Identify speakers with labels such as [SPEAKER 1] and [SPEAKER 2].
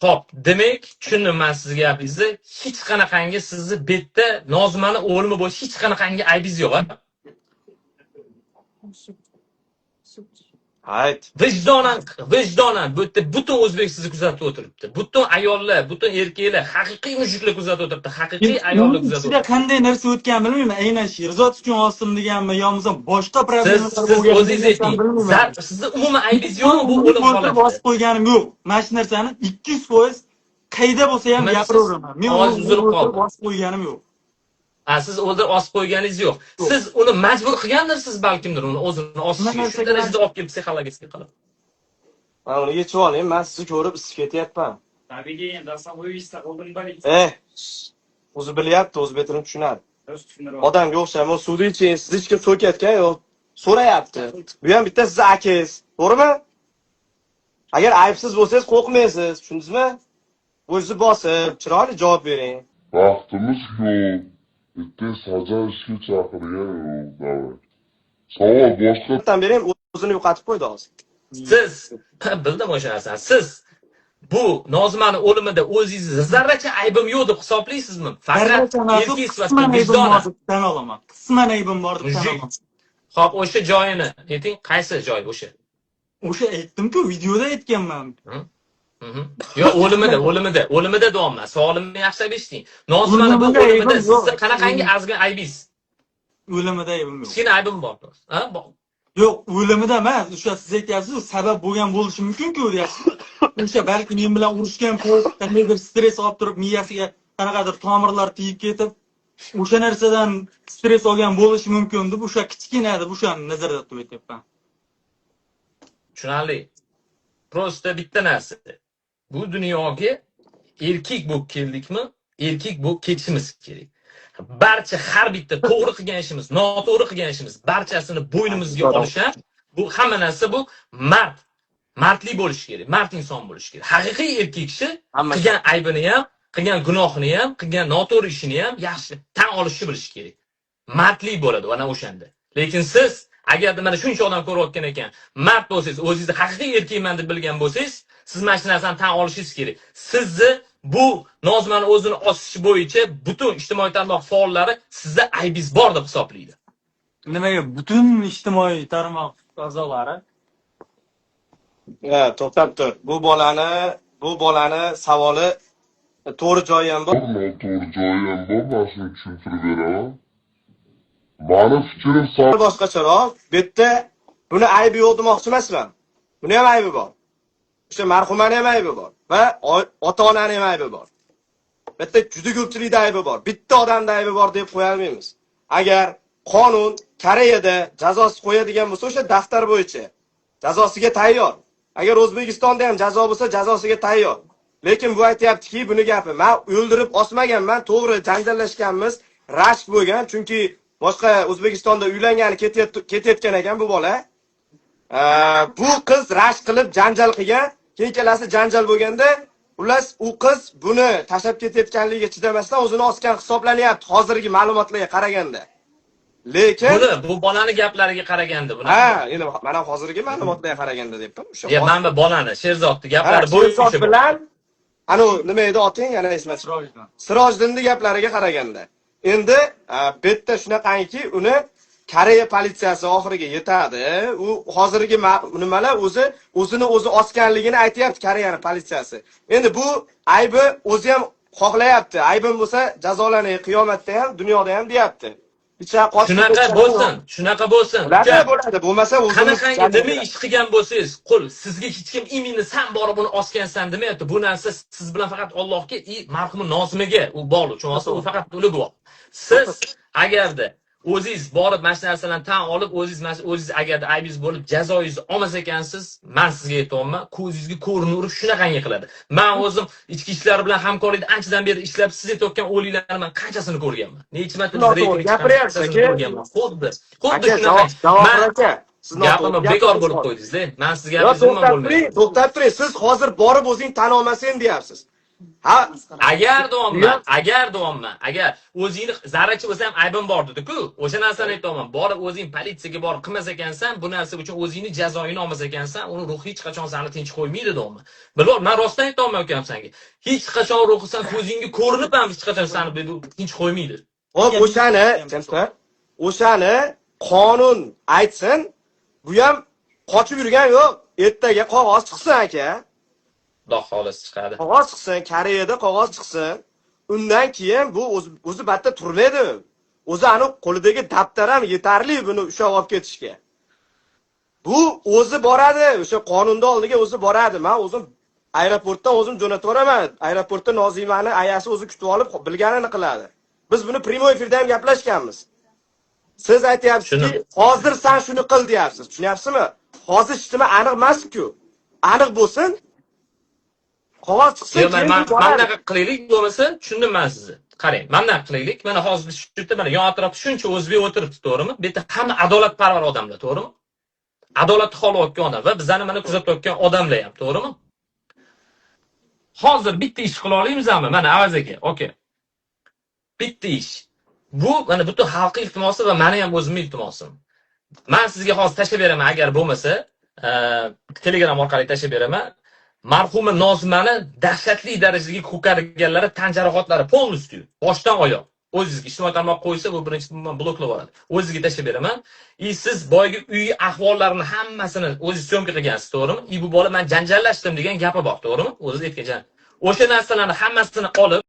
[SPEAKER 1] Xo'p, demak, tushundim men sizga gapingizni. Hech qanaqangi sizni betda Nozimani o'limi bo'yicha hech qanaqangi aybingiz yo'q, a?
[SPEAKER 2] Hayt.
[SPEAKER 1] Vijdonan bu yerda butun o'zbek sizni kuzatib o'tiribdi. Butun ayollar, butun erkaklar, haqiqiy mushuklar kuzatib o'tiribdi. Haqiqiy ayollar kuzatib
[SPEAKER 3] Ichida
[SPEAKER 1] o'tiribdi.
[SPEAKER 3] qanday narsa o'tgan bilmayman. Aynan Sherzod uchun olsin deganmi, yo bo'lmasa boshqa problemalar
[SPEAKER 1] Siz o'zingiz ayting. Sizni umuman aybingiz yo'qmi bu o'lim holatida?
[SPEAKER 3] bosib qo'yganim yo'q. Mana shu narsani 200% qayda bo'lsa ham gapiraveraman. Men
[SPEAKER 1] ovoz uzilib qoldi.
[SPEAKER 3] bosib qo'yganim yo'q.
[SPEAKER 1] Siz o'ldirib osib qo'yganingiz yo'q. Siz uni majbur qilgandirsiz balkimdir uni o'zini osishga. Shu darajada olib kelib psixologiyasiga qilib.
[SPEAKER 2] Men uni yechib oling, men sizni ko'rib isib ketyapman.
[SPEAKER 4] Tabiiy endi asaboyista oldin baling.
[SPEAKER 2] O'zi bilyapti, o'z betini tushunadi. Odamga o'xshaymi, suvni iching, siz hech kim so'kayotgan yo'q. So'rayapti. Bu ham bitta siz akangiz, to'g'rimi? Agar aybsiz bo'lsangiz qo'rqmaysiz, tushundingizmi? O'zingizni bosib, chiroyli javob bering.
[SPEAKER 5] Vaqtimiz yo'q. Bitta sajda ishga chaqirgan yo'q, davlat. Savol boshqa.
[SPEAKER 2] Bittadan bering, o'zini yo'qotib qo'ydi hozir.
[SPEAKER 1] Siz bildim o'sha narsani. Siz bu Nozimani o'limida o'zingizni zarracha aybim yo'q deb hisoblaysizmi? Faqat erkak sifatida vijdonan
[SPEAKER 3] tan olaman. Qisman aybim bor deb tan olaman.
[SPEAKER 1] Xo'p, o'sha joyini ayting, qaysi joy o'sha?
[SPEAKER 3] O'sha aytdim-ku, videoda aytganman.
[SPEAKER 1] Yo, o'limida deyapman. Savolimni yaxshilab eshiting. Nozimani bu o'limida siz qanaqangi azgan aybingiz?
[SPEAKER 3] O'limida aybim yo'q.
[SPEAKER 1] Kichkina aybim bor. Ha?
[SPEAKER 3] Yo'q, o'limida emas. O'sha siz aytyapsiz, sabab bo'lgan bo'lishi mumkin-ku deyapsiz. O'sha balki men bilan urushgan payt qandaydir stress olib turib, miyasiga qanaqadir tomirlar tegib ketib, o'sha narsadan stress olgan bo'lishi mumkin deb o'sha kichkina deb o'shani nazarda tutib aytyapman.
[SPEAKER 1] Tushunarli. Prosta bitta narsa. Bu dunyoga erkak bo'lib keldikmi, erkak bo'lib ketishimiz kerak. Barcha har bitta to'g'ri qilgan ishimiz, noto'g'ri qilgan ishimiz barchasini bo'ynimizga olish ham, bu hamma narsa bu mardlik bo'lishi kerak, mard inson bo'lishi kerak. Haqiqiy erkak kishi qilgan aybini ham, qilgan gunohini ham, qilgan noto'g'ri ishini ham yaxshi tan olishni bilishi kerak. Mardlik bo'ladi ana o'shanda. Lekin siz agarda mana shuncha odam ko'rayotgan ekan, mard bo'lsangiz, o'zingizni haqiqiy erkakman deb bilgan bo'lsangiz, siz mana shu narsani tan olishingiz kerak. Sizni bu Nozimani o'zini osishi bo'yicha butun ijtimoiy tarmoq faollari sizda aybingiz bor deb hisoblaydi.
[SPEAKER 3] Nimaga butun ijtimoiy tarmoq a'zolari?
[SPEAKER 2] To'xtab tur. Bu bolani savoli to'g'ri joyi ham bor.
[SPEAKER 5] Noto'g'ri joyi ham bor, men shuni tushuntirib beraman. Mani fikrim
[SPEAKER 2] boshqacharoq. Bu yerda buni aybi yo'q demoqchi emasman. Buni ham aybi bor. O'sha marhumani ham aybi bor va ota-onani ham aybi bor. Bitta juda ko'pchilikda aybi bor. Bitta odamda aybi bor deb qo'ya olmaymiz. Agar qonun Koreyada jazosi qo'yadigan bo'lsa, o'sha daftar bo'yicha jazosiga tayyor. Agar O'zbekistonda ham jazo bo'lsa, jazosiga tayyor. Lekin bu aytayaptiki, buni gapi. Men o'ldirib osmaganman, to'g'ri janjallashganmiz, rashk bo'lgan, chunki boshqa O'zbekistonda uylangani ketayotgan ekan bu bola. Bu qiz rashk qilib janjal qilgan, keyin kelasi janjal bo'lganda, ular u qiz buni tashlab ketayotganligiga chidamasdan o'zini osgan hisoblanyapti hozirgi ma'lumotlarga qaraganda. Lekin
[SPEAKER 1] bu bolani gaplariga qaraganda buni.
[SPEAKER 2] Endi mana hozirgi ma'lumotlarga qaraganda debdim. O'sha
[SPEAKER 1] mana bolani Sherzodning gaplari bo'yicha
[SPEAKER 2] bilan nima edi oting, yana esmas Sirojdinning gaplariga qaraganda. Endi bu yerda shunaqangi uni Koreya politsiyasi oxiriga yetadi. U hozirgi nimalar o'zini osganligini aytayapti Koreyaning politsiyasi. Endi bu aybi o'zi ham xohlayapti. Aybim bo'lsa jazolanay, qiyomatda ham, dunyoda ham deyapti.
[SPEAKER 1] Shunaqa bo'lsin.
[SPEAKER 2] Bo'ladi. Bo'lmasa o'zini
[SPEAKER 1] qanaqangi demay ish qilgan bo'lsangiz, qul sizga hech kim imini sen borib uni osgansan demayapti. Bu narsa siz bilan faqat Allohga, marhum Nozimaga u bog'liq. Chunki u faqat uli guvoh. Siz agarda o'zingiz borib mana shu narsalarni tan olib, o'zingiz agarda aybingiz bo'lib jazoingizni olmas ekansiz, men sizga aytayapman, ko'zingizga ko'rni urib shunaqangi qiladi. Men o'zim ichki ishlar bilan hamkorlikda anchadan beri ishlab, siz aytayotgan o'liklarni men qanchasini ko'rganman. Necha marta ko'rganman. Xuddi shunaqa. Gapimni bekor bo'lib qo'ydingiz-da. Men sizga gapingizni bo'lmaydi.
[SPEAKER 2] To'xtab turing. Siz hozir borib o'zing tan olmasang deyapsiz. Ha,
[SPEAKER 1] agar o'zingni zarracha bo'lsa ham aybim bor dedi-ku. O'sha narsani aytayapman. Borib o'zing politsiyaga borib qilmas ekansan, bu narsa uchun o'zingni jazoingni olmas ekansan, uni ruhiy hech qachon seni tinch qo'ymaydi deyapman. Bilib, men rostdan aytayapman ukam senga. Hech qachon ruhi sen ko'zingga ko'rinib ham hech qachon seni tinch qo'ymaydi.
[SPEAKER 2] hop o'shani qonun aytsin. Bu ham qochib yurgan yo'q. Ertaga qog'oz chiqsin aka.
[SPEAKER 1] Xudo xolis chiqadi.
[SPEAKER 2] Qog'oz chiqsin, Koreyada qog'oz chiqsin. Undan keyin bu o'zi batta turmaydi. O'zi ani qo'lidagi daftar ham yetarli buni ushlab olib ketishga. Bu o'zi boradi, o'sha qonunning oldiga o'zi boradi. Men o'zim aeroportdan o'zim jo'natib boraman. Aeroportda Nozimani ayasi o'zi kutib olib bilganini qiladi. Biz buni primoy efirda ham gaplashganmiz. Siz aytyapsizki, hozir sen shuni qil deyapsiz. Tushunyapsizmi? Hozir ishtimi aniq emas-ku. Aniq bo'lsin. Qog'oz chiqsin.
[SPEAKER 1] Mana qilaylik bo'lmasa, tushundim men sizni. Qarang, mana qilaylik. Mana hozir shu yerda mana yon atrofda shuncha o'zbek o'tiribdi, to'g'rimi? Bu yerda hamma adolatparvar odamlar, to'g'rimi? Adolatni xohlayotgan odam va bizani mana kuzatayotgan odamlar ham, to'g'rimi? Hozir bitta ish qila olamizmi? Mana avazaga, okey. Bitta ish. Bu mana butun xalqning iltimosi va meni ham o'zimning iltimosim. Men sizga hozir tashlab beraman, agar bo'lmasa, Telegram orqali tashlab beraman. Marhuma Nozimani dahshatli darajadagi ko'karganlari, tan jarohatlari polностью, boshdan oyoq. O'zingizga ijtimoiy tarmoq qo'ysa, bu birinchi bloklab yuboradi. O'zingizga tashlab beraman. Siz boyagi uy ahvollarini hammasini o'zingiz syomka qilgansiz, to'g'rimi? Bu bola men janjallashdim degan gapi bor, to'g'rimi? O'zingiz aytgan. O'sha narsalarni hammasini olib